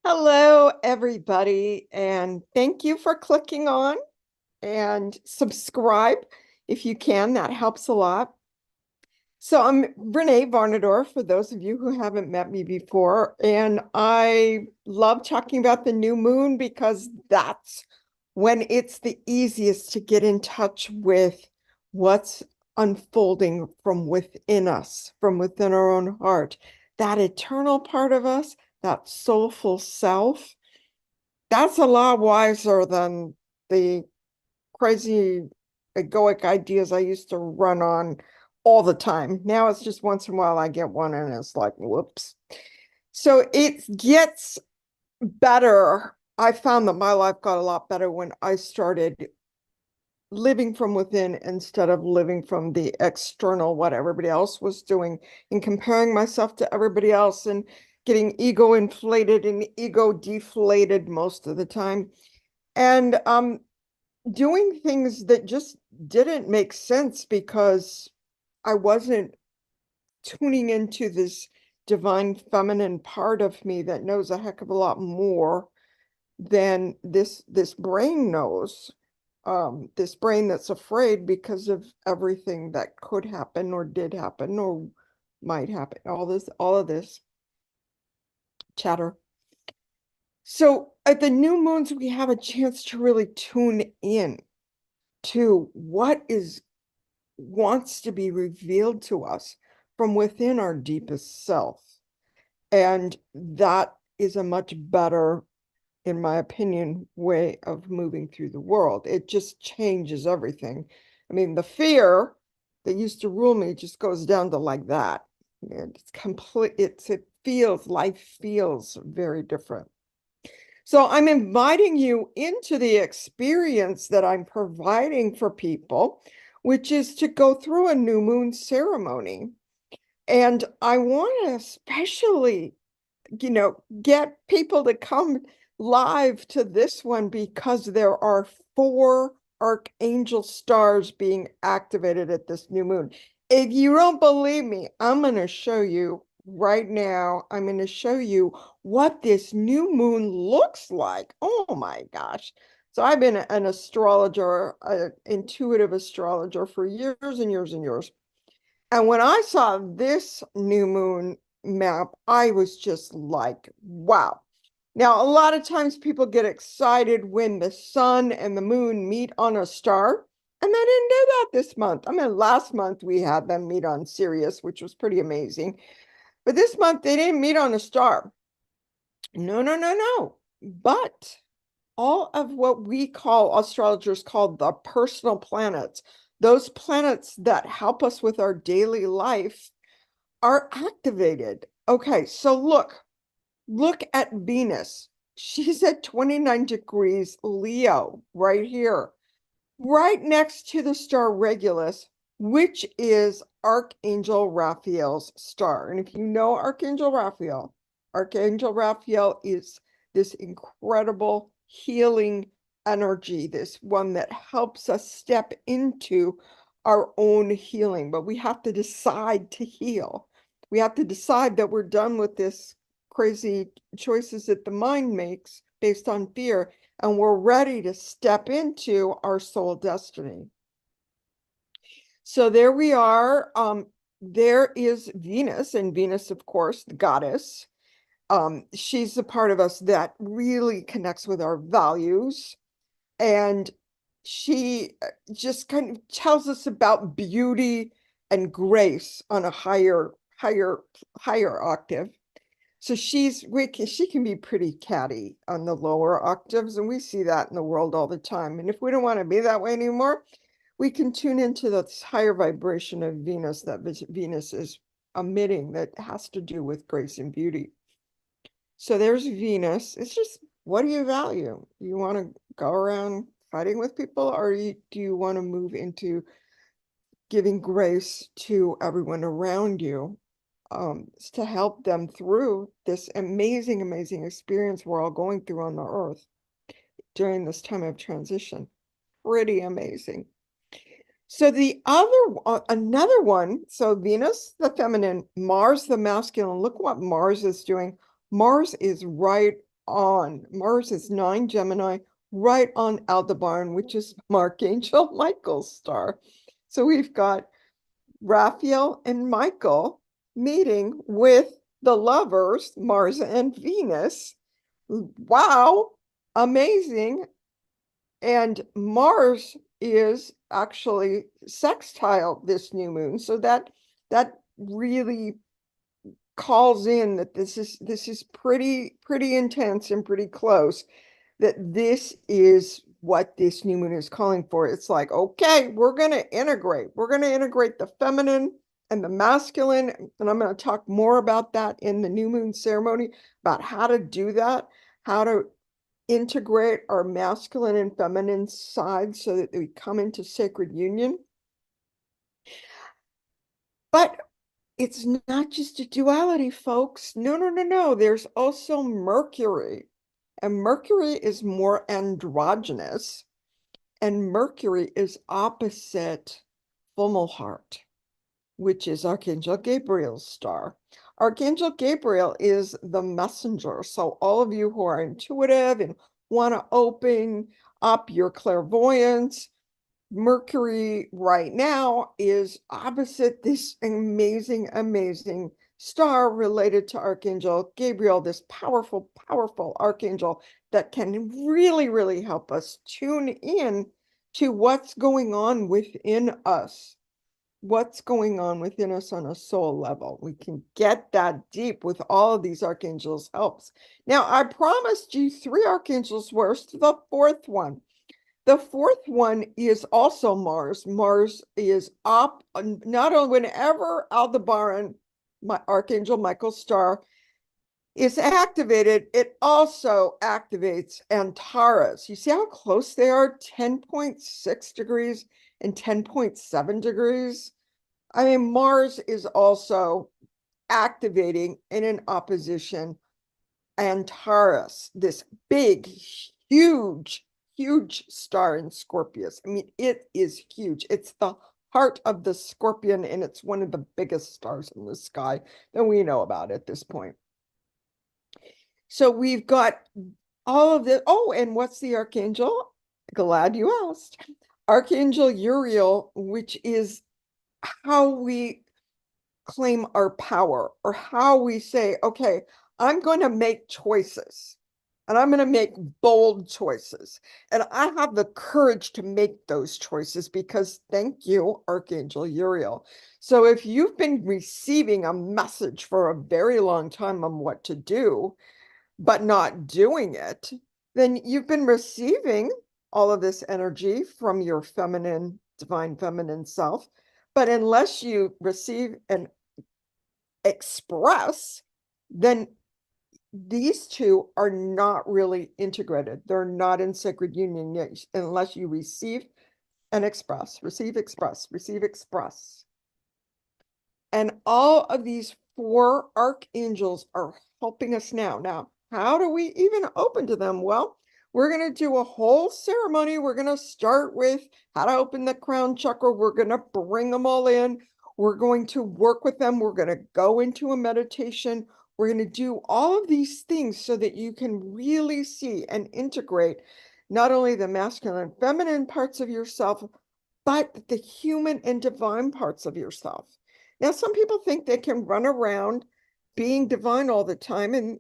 Hello, everybody, and thank you for clicking on and subscribe if you can. That helps a lot. So I'm Renee Varnadore, for those of you who haven't met me before, and I love talking about the new moon because that's when it's the easiest to get in touch with what's unfolding from within us, from within our own heart. That eternal part of us, that soulful self, that's a lot wiser than the crazy egoic ideas I used to run on all the time. Now it's just once in a while I get one and it's like, whoops. So it gets better. I found that my life got a lot better when I started living from within instead of living from the external, what everybody else was doing, and comparing myself to everybody else and getting ego inflated and ego deflated most of the time. And doing things that just didn't make sense because I wasn't tuning into this divine feminine part of me that knows a heck of a lot more than this brain knows. This brain that's afraid because of everything that could happen or did happen or might happen. All of this chatter. So at the new moons, we have a chance to really tune in to what is wants to be revealed to us from within our deepest self. And that is a much better, in my opinion, way of moving through the world. It just changes everything. I mean, the fear that used to rule me just goes down to like that. And it's complete, life feels very different. So I'm inviting you into the experience that I'm providing for people, which is to go through a new moon ceremony. And I want to especially, get people to come live to this one because there are 4 archangel stars being activated at this new moon. If you don't believe me, I'm going to show you right now. I'm going to show you what this new moon looks like. Oh my gosh. So I've been an astrologer, an intuitive astrologer for years and years and years. And when I saw this new moon map, I was just like, wow. Now, a lot of times people get excited when the sun and the moon meet on a star, and they didn't do that this month. I mean, last month we had them meet on Sirius, which was pretty amazing. But this month they didn't meet on a star. No, no, no, no. But all of what we call astrologers call the personal planets, those planets that help us with our daily life, are activated. Okay, so look at Venus. She's at 29 degrees Leo right here, right next to the star Regulus, which is Archangel Raphael's star. And if you know Archangel Raphael is this incredible healing energy, this one that helps us step into our own healing. But we have to decide to heal. We have to decide that we're done with this crazy choices that the mind makes based on fear, and we're ready to step into our soul destiny. So there we are. There is Venus, and Venus, of course, the goddess. She's the part of us that really connects with our values, and she just kind of tells us about beauty and grace on a higher octave. So she can be pretty catty on the lower octaves, and we see that in the world all the time. And if we don't want to be that way anymore, we can tune into this higher vibration of Venus that Venus is emitting that has to do with grace and beauty. So there's Venus. It's just, what do you value? You want to go around fighting with people, or do you want to move into giving grace to everyone around you, to help them through this amazing, amazing experience we're all going through on the earth during this time of transition? Pretty amazing. So another one, so Venus, the feminine, Mars, the masculine. Look what Mars is doing. Mars is right on. Mars is 9 Gemini, right on Aldebaran, which is Archangel Michael's star. So we've got Raphael and Michael meeting with the lovers, Mars and Venus. Wow, amazing. And Mars is actually sextile this new moon. So that really calls in that this is pretty intense and pretty close, that this is what this new moon is calling for. It's like, okay, we're going to integrate the feminine and the masculine, and I'm going to talk more about that in the new moon ceremony, about how to do that, how to integrate our masculine and feminine sides so that we come into sacred union. But it's not just a duality, folks. No. There's also Mercury. And Mercury is more androgynous. And Mercury is opposite Fomalhaut, which is Archangel Gabriel's star. Archangel Gabriel is the messenger. So all of you who are intuitive and want to open up your clairvoyance, Mercury right now is opposite this amazing star related to Archangel Gabriel, this powerful archangel that can really help us tune in to what's going on within us. What's going on within us on a soul level. We can get that deep with all of these archangels' helps. Now, I promised you 3 archangels. Where's the 4th one? The 4th one is also Mars. Mars is up, not only whenever Aldebaran, my Archangel Michael's star, is activated, it also activates Antares. You see how close they are? 10.6 degrees and 10.7 degrees. I mean, Mars is also activating in an opposition Antares, this big, huge star in Scorpius. I mean, it is huge. It's the heart of the Scorpion, and it's one of the biggest stars in the sky that we know about at this point. So we've got all of this. Oh, and what's the archangel? Glad you asked. Archangel Uriel, which is how we claim our power, or how we say, okay, I'm going to make choices, and I'm going to make bold choices. And I have the courage to make those choices because, thank you, Archangel Uriel. So if you've been receiving a message for a very long time on what to do, but not doing it, then you've been receiving all of this energy from your feminine, divine feminine self. But unless you receive and express, then these two are not really integrated. They're not in sacred union yet, unless you receive and express, receive, express, receive, express. And all of these 4 archangels are helping us now. Now, how do we even open to them? Well, we're going to do a whole ceremony. We're going to start with how to open the crown chakra. We're going to bring them all in. We're going to work with them. We're going to go into a meditation. We're going to do all of these things so that you can really see and integrate not only the masculine and feminine parts of yourself, but the human and divine parts of yourself. Now, some people think they can run around being divine all the time, and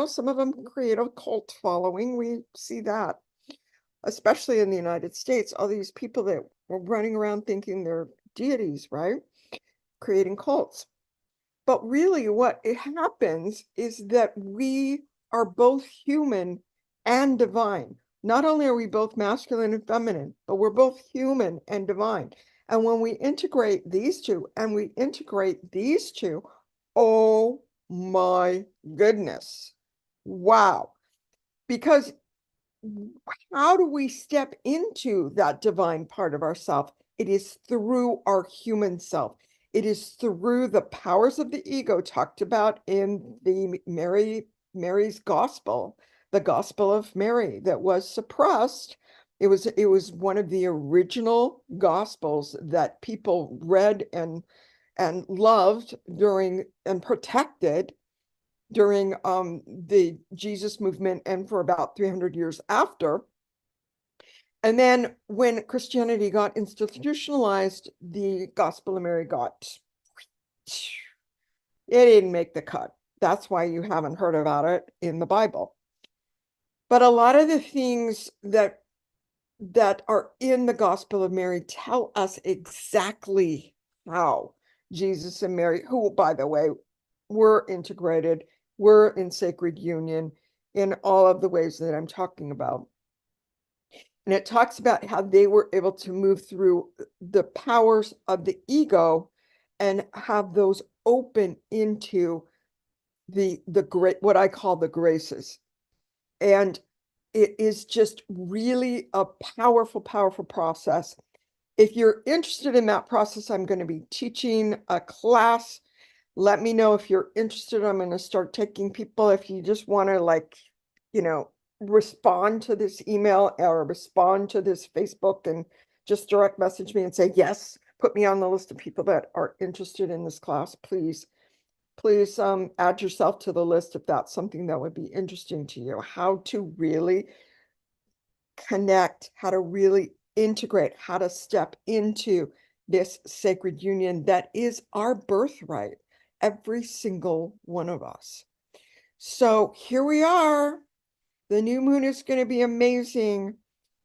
some of them create a cult following. We see that, especially in the United States, all these people that are running around thinking they're deities, right? Creating cults. But really what it happens is that we are both human and divine. Not only are we both masculine and feminine, but we're both human and divine. And when we integrate these two and we integrate these two, oh my goodness. Wow. Because how do we step into that divine part of ourself? It is through our human self. It is through the powers of the ego talked about in the Mary's gospel, the Gospel of Mary, that was suppressed. It was one of the original gospels that people read and loved during and protected during the Jesus movement and for about 300 years after. And then when Christianity got institutionalized, the Gospel of Mary it didn't make the cut. That's why you haven't heard about it in the Bible. But a lot of the things that are in the Gospel of Mary tell us exactly how Jesus and Mary, who, by the way, were integrated, were in sacred union in all of the ways that I'm talking about. And it talks about how they were able to move through the powers of the ego and have those open into the great, what I call the graces. And it is just really a powerful, powerful process. If you're interested in that process, I'm going to be teaching a class. Let me know if you're interested. I'm going to start taking people. If you just want to, like, respond to this email or respond to this Facebook and just direct message me and say, yes, put me on the list of people that are interested in this class, please. Please add yourself to the list if that's something that would be interesting to you. How to really connect, how to really integrate, how to step into this sacred union that is our birthright, every single one of us. So here we are. The new moon is going to be amazing.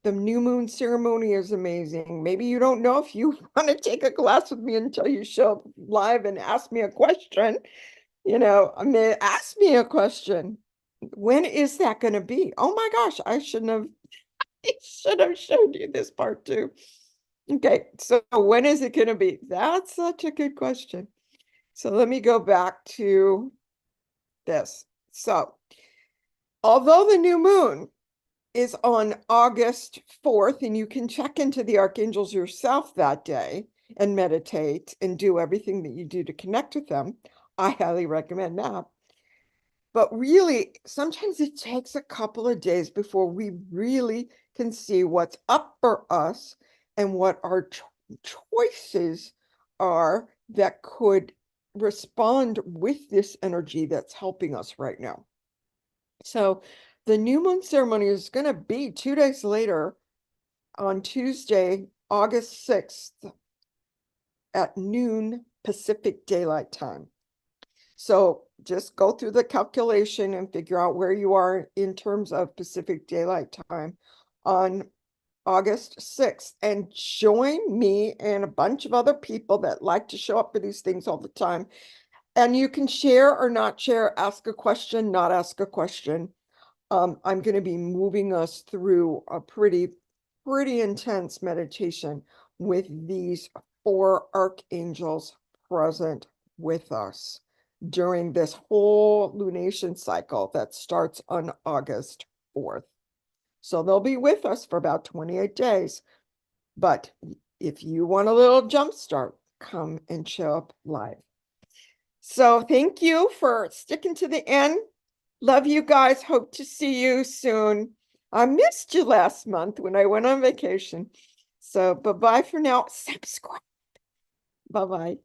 The new moon ceremony is amazing. Maybe you don't know if you want to take a class with me until you show up live and ask me a question. I mean, ask me a question. When is that going to be? Oh my gosh, I should have showed you this part too. Okay, so when is it going to be? That's such a good question. So let me go back to this. So, although the new moon is on August 4th, and you can check into the archangels yourself that day and meditate and do everything that you do to connect with them, I highly recommend that. But really, sometimes it takes a couple of days before we really can see what's up for us and what our choices are that could respond with this energy that's helping us right now. So the new moon ceremony is going to be 2 days later on Tuesday, August 6th at noon Pacific Daylight Time. So just go through the calculation and figure out where you are in terms of Pacific Daylight Time on August 6th and join me and a bunch of other people that like to show up for these things all the time. And you can share or not share, ask a question, not ask a question. I'm going to be moving us through a pretty intense meditation with these 4 archangels present with us during this whole lunation cycle that starts on August 4th. So they'll be with us for about 28 days. But if you want a little jump start, come and show up live. So thank you for sticking to the end. Love you guys. Hope to see you soon. I missed you last month when I went on vacation. So bye-bye for now. Subscribe. Bye-bye.